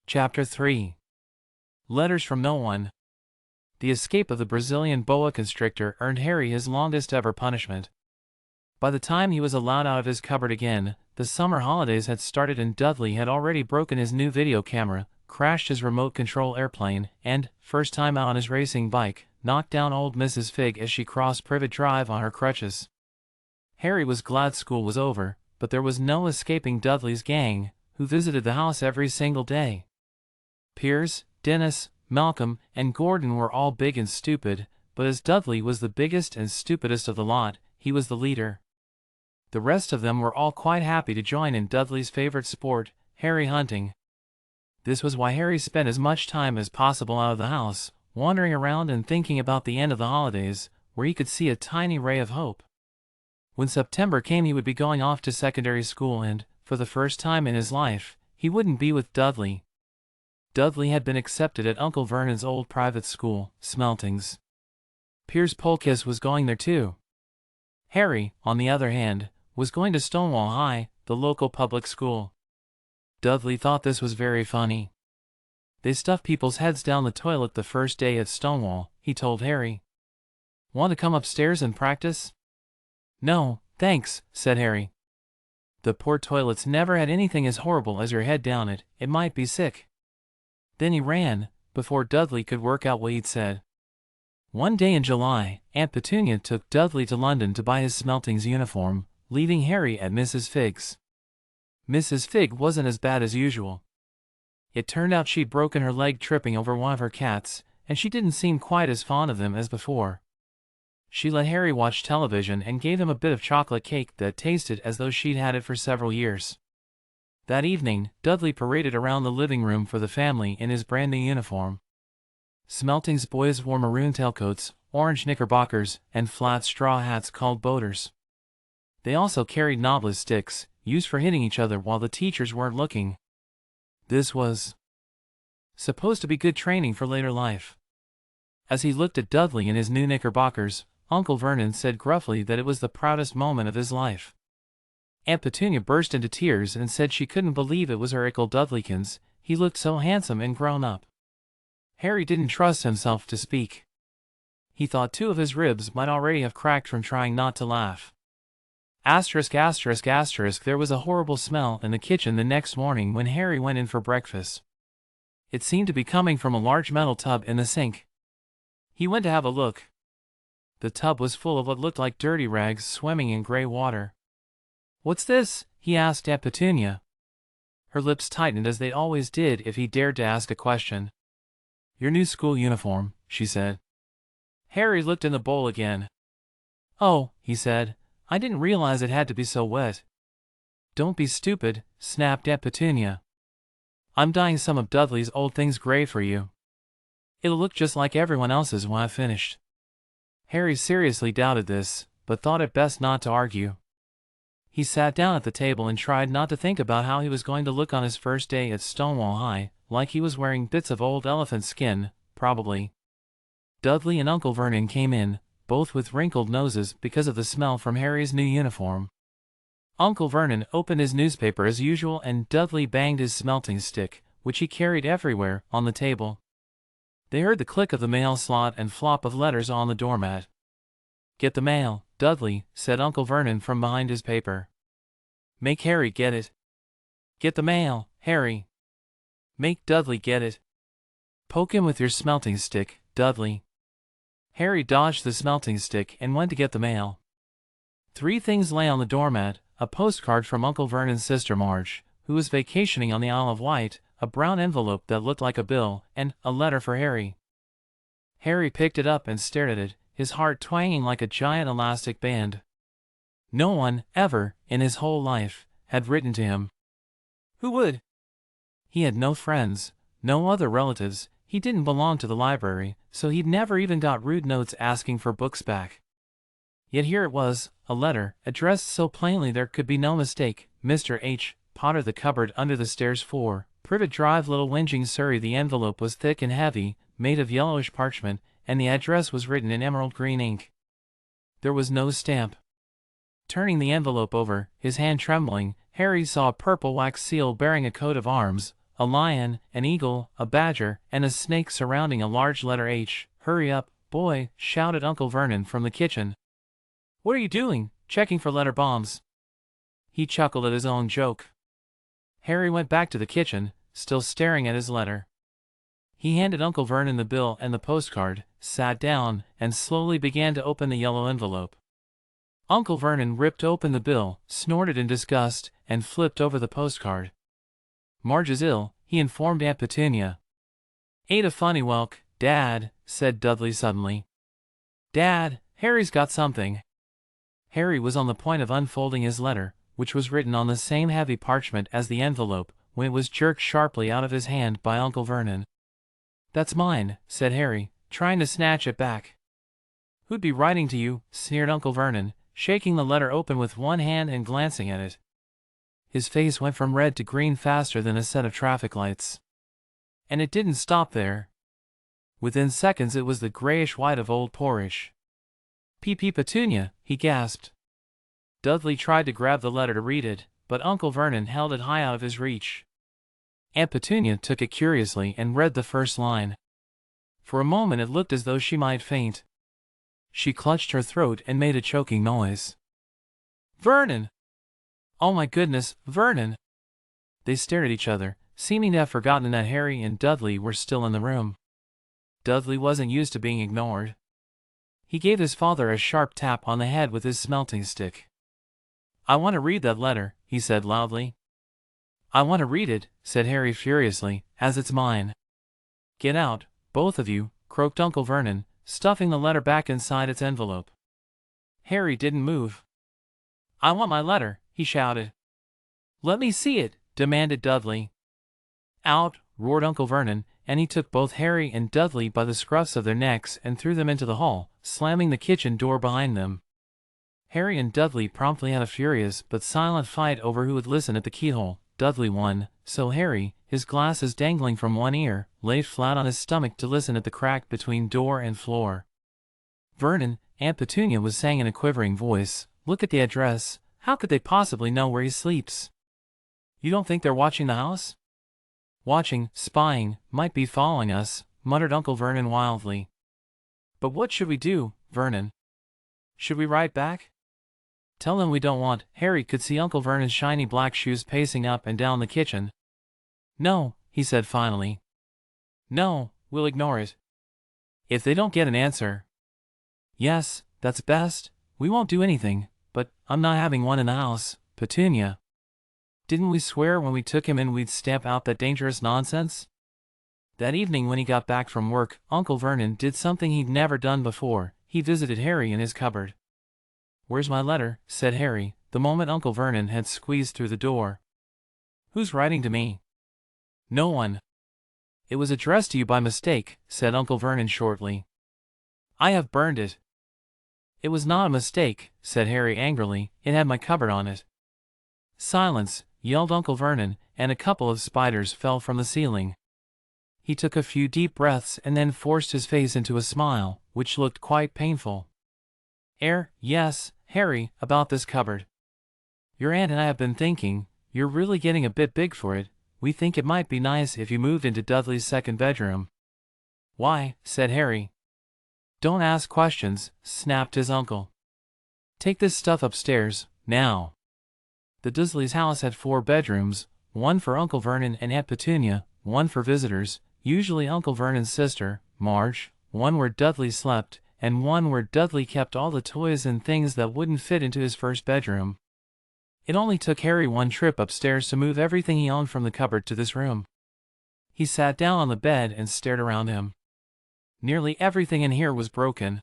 Chapter 3. Letters from No One. The escape of the Brazilian boa constrictor earned Harry his longest ever punishment. By the time he was allowed out of his cupboard again, the summer holidays had started and Dudley had already broken his new video camera, crashed his remote control airplane, and, first time out on his racing bike, knocked down old Mrs. Figg as she crossed Privet Drive on her crutches. Harry was glad school was over, but there was no escaping Dudley's gang, who visited the house every single day. Piers, Dennis, Malcolm, and Gordon were all big and stupid, but as Dudley was the biggest and stupidest of the lot, he was the leader. The rest of them were all quite happy to join in Dudley's favorite sport, Harry hunting. This was why Harry spent as much time as possible out of the house, wandering around and thinking about the end of the holidays, where he could see a tiny ray of hope. When September came, he would be going off to secondary school and, for the first time in his life, he wouldn't be with Dudley. Dudley had been accepted at Uncle Vernon's old private school, Smeltings. Piers Polkiss was going there too. Harry, on the other hand, was going to Stonewall High, the local public school. Dudley thought this was very funny. They stuff people's heads down the toilet the first day at Stonewall, he told Harry. Want to come upstairs and practice? No, thanks, said Harry. The poor toilets never had anything as horrible as your head down it, it might be sick. Then he ran, before Dudley could work out what he'd said. One day in July, Aunt Petunia took Dudley to London to buy his Smeltings uniform, leaving Harry at Mrs. Figg's. Mrs. Figg wasn't as bad as usual. It turned out she'd broken her leg tripping over one of her cats, and she didn't seem quite as fond of them as before. She let Harry watch television and gave him a bit of chocolate cake that tasted as though she'd had it for several years. That evening, Dudley paraded around the living room for the family in his brand new uniform. Smelting's boys wore maroon tailcoats, orange knickerbockers, and flat straw hats called boaters. They also carried knobless sticks, used for hitting each other while the teachers weren't looking. This was supposed to be good training for later life. As he looked at Dudley in his new knickerbockers, Uncle Vernon said gruffly that it was the proudest moment of his life. Aunt Petunia burst into tears and said she couldn't believe it was her Ickle Dudleykins, he looked so handsome and grown up. Harry didn't trust himself to speak. He thought two of his ribs might already have cracked from trying not to laugh. Asterisk, asterisk, asterisk, there was a horrible smell in the kitchen the next morning when Harry went in for breakfast. It seemed to be coming from a large metal tub in the sink. He went to have a look. The tub was full of what looked like dirty rags swimming in gray water. "What's this?" he asked Aunt Petunia. Her lips tightened as they always did if he dared to ask a question. "Your new school uniform," she said. Harry looked in the bowl again. "Oh," he said, "I didn't realize it had to be so wet." "Don't be stupid," snapped Aunt Petunia. "I'm dyeing some of Dudley's old things gray for you. It'll look just like everyone else's when I've finished." Harry seriously doubted this, but thought it best not to argue. He sat down at the table and tried not to think about how he was going to look on his first day at Stonewall High, like he was wearing bits of old elephant skin, probably. Dudley and Uncle Vernon came in, both with wrinkled noses because of the smell from Harry's new uniform. Uncle Vernon opened his newspaper as usual and Dudley banged his smelting stick, which he carried everywhere, on the table. They heard the click of the mail slot and flop of letters on the doormat. "Get the mail, Dudley," said Uncle Vernon from behind his paper. "Make Harry get it." "Get the mail, Harry." "Make Dudley get it." "Poke him with your smelting stick, Dudley." Harry dodged the smelting stick and went to get the mail. Three things lay on the doormat: a postcard from Uncle Vernon's sister Marge, who was vacationing on the Isle of Wight, a brown envelope that looked like a bill, and a letter for Harry. Harry picked it up and stared at it, his heart twanging like a giant elastic band. No one, ever, in his whole life, had written to him. Who would? He had no friends, no other relatives, he didn't belong to the library, so he'd never even got rude notes asking for books back. Yet here it was, a letter, addressed so plainly there could be no mistake: Mr. H. Potter, the cupboard under the stairs 4, Privet Drive, Little Whinging, Surrey. The envelope was thick and heavy, made of yellowish parchment, and the address was written in emerald green ink. There was no stamp. Turning the envelope over, his hand trembling, Harry saw a purple wax seal bearing a coat of arms, a lion, an eagle, a badger, and a snake surrounding a large letter H. "Hurry up, boy," shouted Uncle Vernon from the kitchen. "What are you doing? Checking for letter bombs." He chuckled at his own joke. Harry went back to the kitchen, still staring at his letter. He handed Uncle Vernon the bill and the postcard, sat down, and slowly began to open the yellow envelope. Uncle Vernon ripped open the bill, snorted in disgust, and flipped over the postcard. "Marge is ill," he informed Aunt Petunia. "Ain't a funny welk, Dad," said Dudley suddenly. "Dad, Harry's got something." Harry was on the point of unfolding his letter, which was written on the same heavy parchment as the envelope, when it was jerked sharply out of his hand by Uncle Vernon. "That's mine," said Harry, trying to snatch it back. "Who'd be writing to you?" sneered Uncle Vernon, shaking the letter open with one hand and glancing at it. His face went from red to green faster than a set of traffic lights. And it didn't stop there. Within seconds it was the grayish-white of old porridge. "P.P. Petunia," he gasped. Dudley tried to grab the letter to read it, but Uncle Vernon held it high out of his reach. Aunt Petunia took it curiously and read the first line. For a moment it looked as though she might faint. She clutched her throat and made a choking noise. "Vernon! Oh my goodness, Vernon!" They stared at each other, seeming to have forgotten that Harry and Dudley were still in the room. Dudley wasn't used to being ignored. He gave his father a sharp tap on the head with his smelting stick. "I want to read that letter," he said loudly. "I want to read it," said Harry furiously, "as it's mine." "Get out, both of you," croaked Uncle Vernon, stuffing the letter back inside its envelope. Harry didn't move. "I want my letter," he shouted. "Let me see it," demanded Dudley. "Out," roared Uncle Vernon, and he took both Harry and Dudley by the scruffs of their necks and threw them into the hall, slamming the kitchen door behind them. Harry and Dudley promptly had a furious but silent fight over who would listen at the keyhole. Dudley won, so Harry, his glasses dangling from one ear, lay flat on his stomach to listen at the crack between door and floor. "Vernon," Aunt Petunia was saying in a quivering voice, "look at the address. How could they possibly know where he sleeps? You don't think they're watching the house?" "Watching, spying, might be following us," muttered Uncle Vernon wildly. "But what should we do, Vernon? Should we write back? Tell them we don't want—" Harry could see Uncle Vernon's shiny black shoes pacing up and down the kitchen. "No," he said finally. "No, we'll ignore it. If they don't get an answer—" "Yes, that's best. We won't do anything, but I'm not having one in the house, Petunia. Didn't we swear when we took him in we'd stamp out that dangerous nonsense?" That evening when he got back from work, Uncle Vernon did something he'd never done before. He visited Harry in his cupboard. "Where's my letter?" said Harry, the moment Uncle Vernon had squeezed through the door. "Who's writing to me?" "No one." "It was addressed to you by mistake," said Uncle Vernon shortly. "I have burned it." "It was not a mistake," said Harry angrily, "it had my cupboard on it." "Silence," yelled Uncle Vernon, and a couple of spiders fell from the ceiling. He took a few deep breaths and then forced his face into a smile, which looked quite painful. Yes, Harry, about this cupboard. Your aunt and I have been thinking, you're really getting a bit big for it. We think it might be nice if you moved into Dudley's second bedroom." "Why?" said Harry. "Don't ask questions," snapped his uncle. "Take this stuff upstairs, now." The Dursleys' house had 4 bedrooms, one for Uncle Vernon and Aunt Petunia, one for visitors, usually Uncle Vernon's sister, Marge, one where Dudley slept, and one where Dudley kept all the toys and things that wouldn't fit into his first bedroom. It only took Harry one trip upstairs to move everything he owned from the cupboard to this room. He sat down on the bed and stared around him. Nearly everything in here was broken.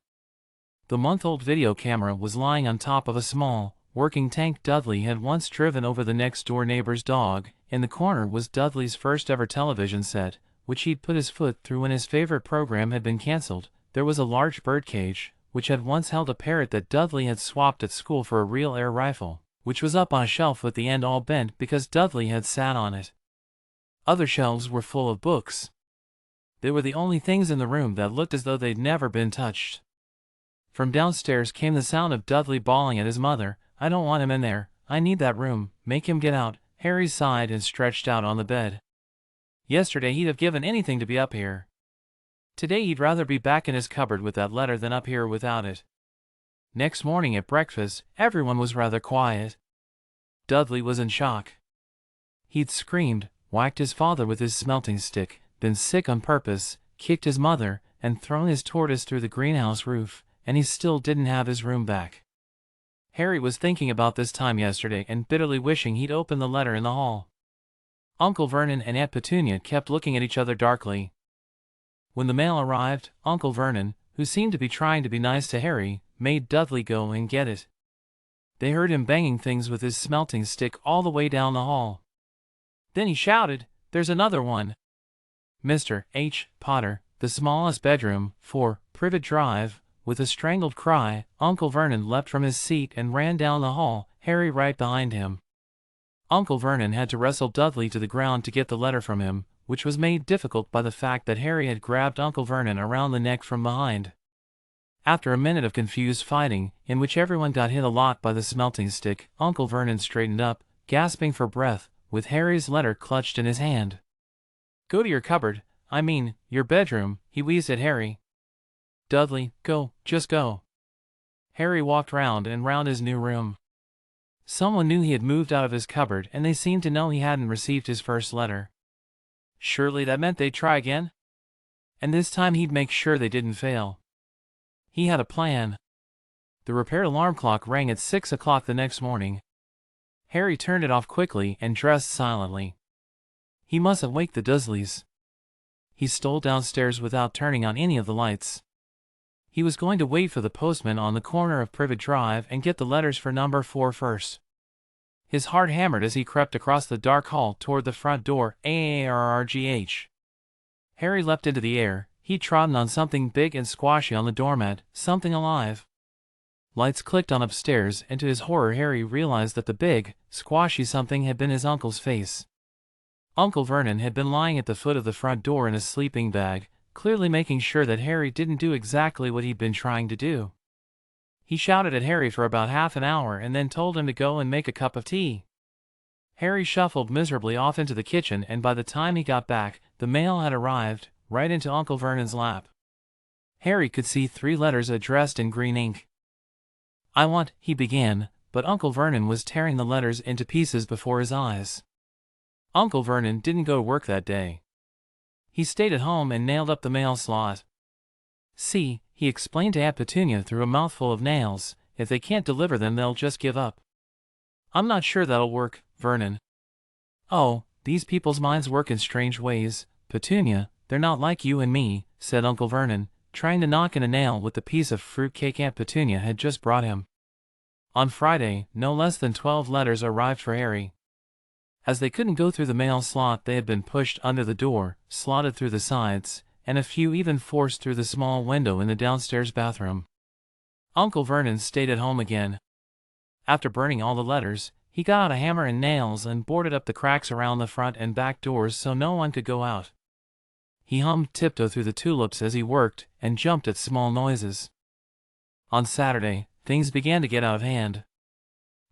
The month-old video camera was lying on top of a small, working tank Dudley had once driven over the next-door neighbor's dog. In the corner was Dudley's first-ever television set, which he'd put his foot through when his favorite program had been cancelled. There was a large birdcage, which had once held a parrot that Dudley had swapped at school for a real air rifle, which was up on a shelf with the end all bent because Dudley had sat on it. Other shelves were full of books. They were the only things in the room that looked as though they'd never been touched. From downstairs came the sound of Dudley bawling at his mother, "I don't want him in there. I need that room. Make him get out." Harry sighed and stretched out on the bed. Yesterday he'd have given anything to be up here. Today he'd rather be back in his cupboard with that letter than up here without it. Next morning at breakfast, everyone was rather quiet. Dudley was in shock. He'd screamed, whacked his father with his smelting stick, been sick on purpose, kicked his mother, and thrown his tortoise through the greenhouse roof, and he still didn't have his room back. Harry was thinking about this time yesterday and bitterly wishing he'd opened the letter in the hall. Uncle Vernon and Aunt Petunia kept looking at each other darkly. When the mail arrived, Uncle Vernon, who seemed to be trying to be nice to Harry, made Dudley go and get it. They heard him banging things with his smelting stick all the way down the hall. Then he shouted, "There's another one!" Mr. H. Potter, the smallest bedroom, 4, Privet Drive. With a strangled cry, Uncle Vernon leapt from his seat and ran down the hall, Harry right behind him. Uncle Vernon had to wrestle Dudley to the ground to get the letter from him, which was made difficult by the fact that Harry had grabbed Uncle Vernon around the neck from behind. After a minute of confused fighting, in which everyone got hit a lot by the smelting stick, Uncle Vernon straightened up, gasping for breath, with Harry's letter clutched in his hand. "Go to your cupboard, I mean, your bedroom," he wheezed at Harry. "Dudley, go, just go." Harry walked round and round his new room. Someone knew he had moved out of his cupboard, and they seemed to know he hadn't received his first letter. Surely that meant they'd try again? And this time he'd make sure they didn't fail. He had a plan. The repaired alarm clock rang at 6 o'clock the next morning. Harry turned it off quickly and dressed silently. He mustn't wake the Dursleys. He stole downstairs without turning on any of the lights. He was going to wait for the postman on the corner of Privet Drive and get the letters for number 4 first. His heart hammered as he crept across the dark hall toward the front door. Arrgh. Harry leapt into the air. He'd trodden on something big and squashy on the doormat, something alive. Lights clicked on upstairs, and to his horror Harry realized that the big, squashy something had been his uncle's face. Uncle Vernon had been lying at the foot of the front door in a sleeping bag, clearly making sure that Harry didn't do exactly what he'd been trying to do. He shouted at Harry for about half an hour and then told him to go and make a cup of tea. Harry shuffled miserably off into the kitchen, and by the time he got back, the mail had arrived, right into Uncle Vernon's lap. Harry could see 3 letters addressed in green ink. "I want," he began, but Uncle Vernon was tearing the letters into pieces before his eyes. Uncle Vernon didn't go to work that day. He stayed at home and nailed up the mail slot. "See," he explained to Aunt Petunia through a mouthful of nails, "if they can't deliver them they'll just give up." "I'm not sure that'll work, Vernon." "Oh, these people's minds work in strange ways, Petunia, they're not like you and me," said Uncle Vernon, trying to knock in a nail with the piece of fruit cake Aunt Petunia had just brought him. On Friday, no less than 12 letters arrived for Harry. As they couldn't go through the mail slot, they had been pushed under the door, slotted through the sides, and a few even forced through the small window in the downstairs bathroom. Uncle Vernon stayed at home again. After burning all the letters, he got out a hammer and nails and boarded up the cracks around the front and back doors so no one could go out. He hummed Tiptoe Through the Tulips as he worked, and jumped at small noises. On Saturday, things began to get out of hand.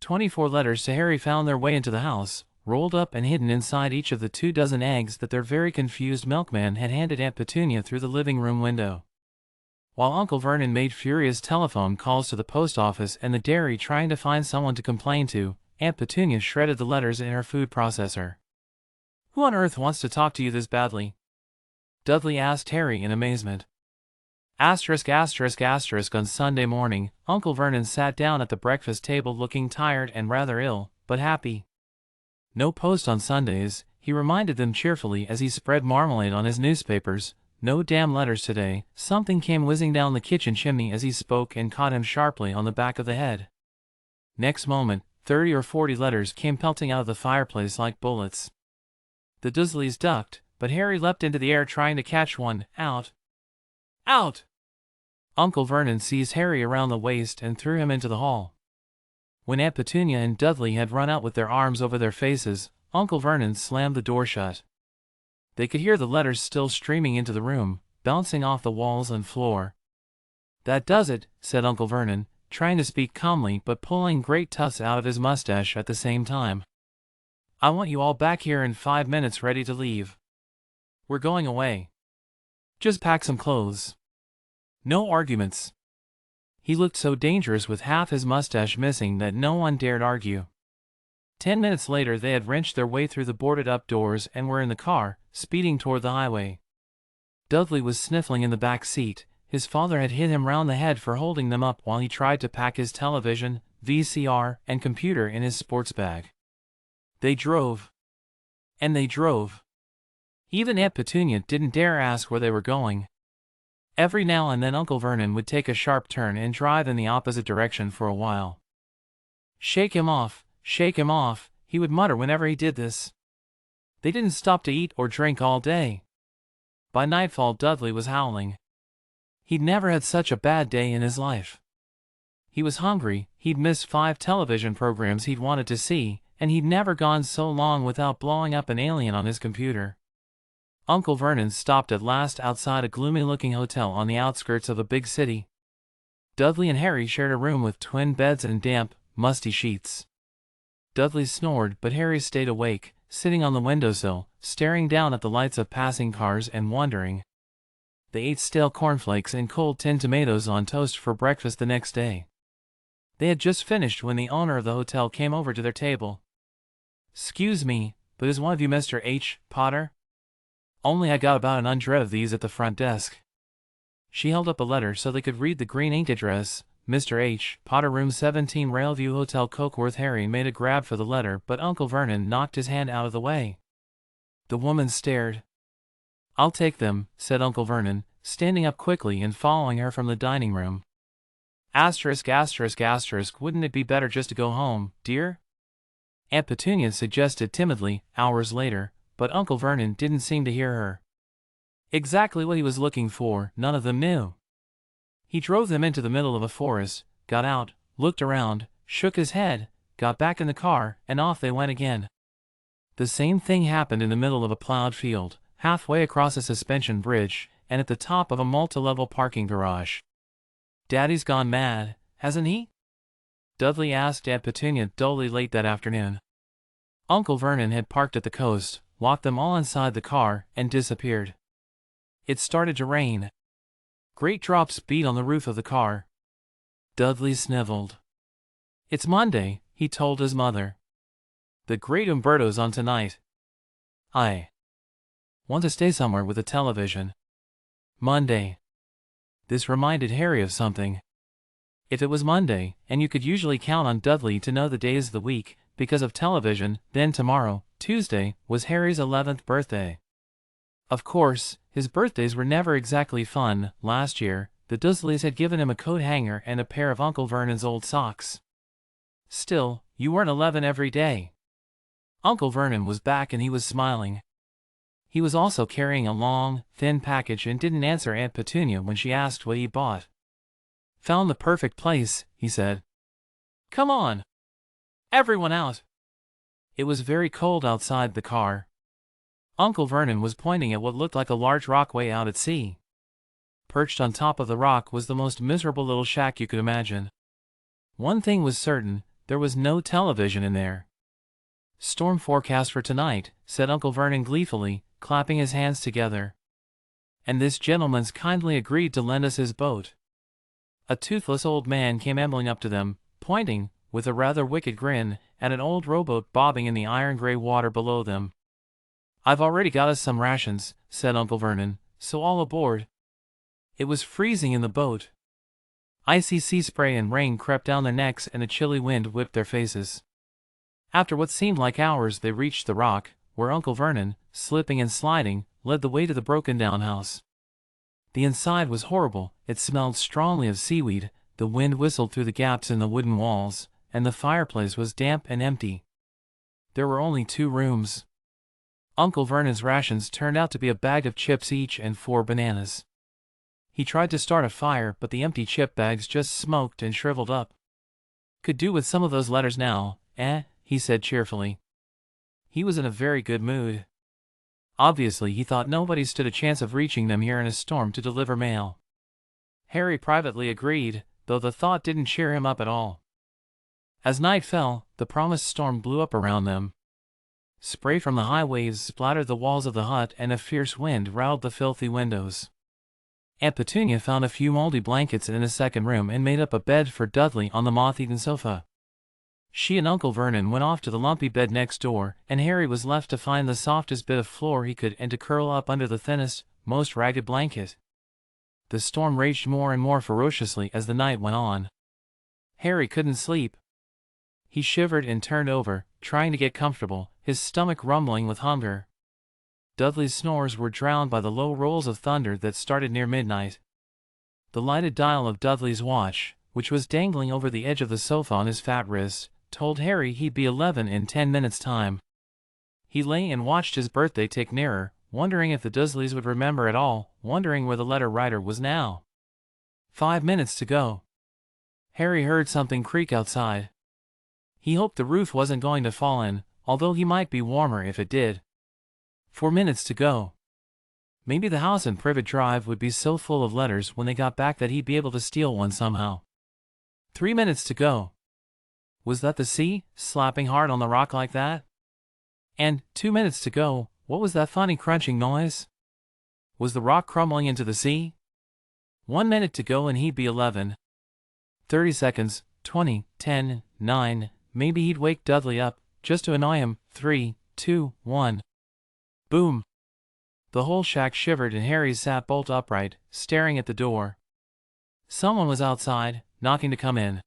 24 letters to Harry found their way into the house, rolled up and hidden inside each of the 24 eggs that their very confused milkman had handed Aunt Petunia through the living room window. While Uncle Vernon made furious telephone calls to the post office and the dairy trying to find someone to complain to, Aunt Petunia shredded the letters in her food processor. "Who on earth wants to talk to you this badly?" Dudley asked Harry in amazement. On Sunday morning, Uncle Vernon sat down at the breakfast table looking tired and rather ill, but happy. No post on Sundays, he reminded them cheerfully as he spread marmalade on his newspapers. No damn letters today. Something came whizzing down the kitchen chimney as he spoke and caught him sharply on the back of the head. Next moment, 30 or 40 letters came pelting out of the fireplace like bullets. The Dursleys ducked, but Harry leapt into the air trying to catch one. "Out! Out!" Uncle Vernon seized Harry around the waist and threw him into the hall. When Aunt Petunia and Dudley had run out with their arms over their faces, Uncle Vernon slammed the door shut. They could hear the letters still streaming into the room, bouncing off the walls and floor. "That does it," said Uncle Vernon, trying to speak calmly but pulling great tufts out of his mustache at the same time. "I want you all back here in 5 minutes ready to leave." We're going away. Just pack some clothes. No arguments. He looked so dangerous with half his mustache missing that no one dared argue. 10 minutes later they had wrenched their way through the boarded-up doors and were in the car, speeding toward the highway. Dudley was sniffling in the back seat. His father had hit him round the head for holding them up while he tried to pack his television, VCR, and computer in his sports bag. They drove. And they drove. Even Aunt Petunia didn't dare ask where they were going. Every now and then Uncle Vernon would take a sharp turn and drive in the opposite direction for a while. "Shake him off, he would mutter whenever he did this. They didn't stop to eat or drink all day. By nightfall Dudley was howling. He'd never had such a bad day in his life. He was hungry, he'd missed 5 television programs he'd wanted to see, and he'd never gone so long without blowing up an alien on his computer. Uncle Vernon stopped at last outside a gloomy-looking hotel on the outskirts of a big city. Dudley and Harry shared a room with twin beds and damp, musty sheets. Dudley snored, but Harry stayed awake, sitting on the windowsill, staring down at the lights of passing cars and wondering. They ate stale cornflakes and cold tinned tomatoes on toast for breakfast the next day. They had just finished when the owner of the hotel came over to their table. "'Excuse me, but is one of you Mr. H. Potter? Only I got about an hundred of these at the front desk." She held up a letter so they could read the green ink address. Mr. H. Potter, room 17, Railview Hotel, Cokeworth. Harry made a grab for the letter, but Uncle Vernon knocked his hand out of the way. The woman stared. "I'll take them," said Uncle Vernon, standing up quickly and following her from the dining room. Asterisk, asterisk, asterisk, wouldn't it be better just to go home, dear?" Aunt Petunia suggested timidly, hours later, but Uncle Vernon didn't seem to hear her. Exactly what he was looking for, none of them knew. He drove them into the middle of a forest, got out, looked around, shook his head, got back in the car, and off they went again. The same thing happened in the middle of a plowed field, halfway across a suspension bridge, and at the top of a multi-level parking garage. "Daddy's gone mad, hasn't he?" Dudley asked Aunt Petunia dully late that afternoon. Uncle Vernon had parked at the coast, locked them all inside the car, and disappeared. It started to rain. Great drops beat on the roof of the car. Dudley sniveled. "It's Monday," he told his mother. "The great Umberto's on tonight. I want to stay somewhere with a television. Monday." This reminded Harry of something. If it was Monday, and you could usually count on Dudley to know the days of the week, because of television, then tomorrow, Tuesday, was Harry's 11th birthday. Of course, his birthdays were never exactly fun. Last year, the Dursleys had given him a coat hanger and a pair of Uncle Vernon's old socks. Still, you weren't 11 every day. Uncle Vernon was back and he was smiling. He was also carrying a long, thin package and didn't answer Aunt Petunia when she asked what he bought. "Found the perfect place," he said. "Come on. Everyone out." It was very cold outside the car. Uncle Vernon was pointing at what looked like a large rock way out at sea. Perched on top of the rock was the most miserable little shack you could imagine. One thing was certain, there was no television in there. "Storm forecast for tonight," said Uncle Vernon gleefully, clapping his hands together. "And this gentleman's kindly agreed to lend us his boat." A toothless old man came ambling up to them, pointing, with a rather wicked grin, at an old rowboat bobbing in the iron-gray water below them. "I've already got us some rations," said Uncle Vernon, "so all aboard." It was freezing in the boat. Icy sea spray and rain crept down their necks and a chilly wind whipped their faces. After what seemed like hours they reached the rock, where Uncle Vernon, slipping and sliding, led the way to the broken-down house. The inside was horrible. It smelled strongly of seaweed, the wind whistled through the gaps in the wooden walls, and the fireplace was damp and empty. There were only 2 rooms. Uncle Vernon's rations turned out to be a bag of chips each and 4 bananas. He tried to start a fire, but the empty chip bags just smoked and shriveled up. "Could do with some of those letters now, he said cheerfully. He was in a very good mood. Obviously he thought nobody stood a chance of reaching them here in a storm to deliver mail. Harry privately agreed, though the thought didn't cheer him up at all. As night fell, the promised storm blew up around them. Spray from the high waves splattered the walls of the hut and a fierce wind rattled the filthy windows. Aunt Petunia found a few moldy blankets in a second room and made up a bed for Dudley on the moth-eaten sofa. She and Uncle Vernon went off to the lumpy bed next door, and Harry was left to find the softest bit of floor he could and to curl up under the thinnest, most ragged blanket. The storm raged more and more ferociously as the night went on. Harry couldn't sleep. He shivered and turned over, trying to get comfortable, his stomach rumbling with hunger. Dudley's snores were drowned by the low rolls of thunder that started near midnight. The lighted dial of Dudley's watch, which was dangling over the edge of the sofa on his fat wrist, told Harry he'd be 11 in 10 minutes' time. He lay and watched his birthday tick nearer, wondering if the Dursleys would remember at all, wondering where the letter writer was now. 5 minutes to go. Harry heard something creak outside. He hoped the roof wasn't going to fall in, although he might be warmer if it did. 4 minutes to go. Maybe the house in Privet Drive would be so full of letters when they got back that he'd be able to steal one somehow. 3 minutes to go. Was that the sea, slapping hard on the rock like that? And 2 minutes to go. What was that funny crunching noise? Was the rock crumbling into the sea? 1 minute to go and he'd be 11. 30 seconds, 20, 10, 9, maybe he'd wake Dudley up, just to annoy him. 3, 2, 1. Boom! The whole shack shivered and Harry sat bolt upright, staring at the door. Someone was outside, knocking to come in.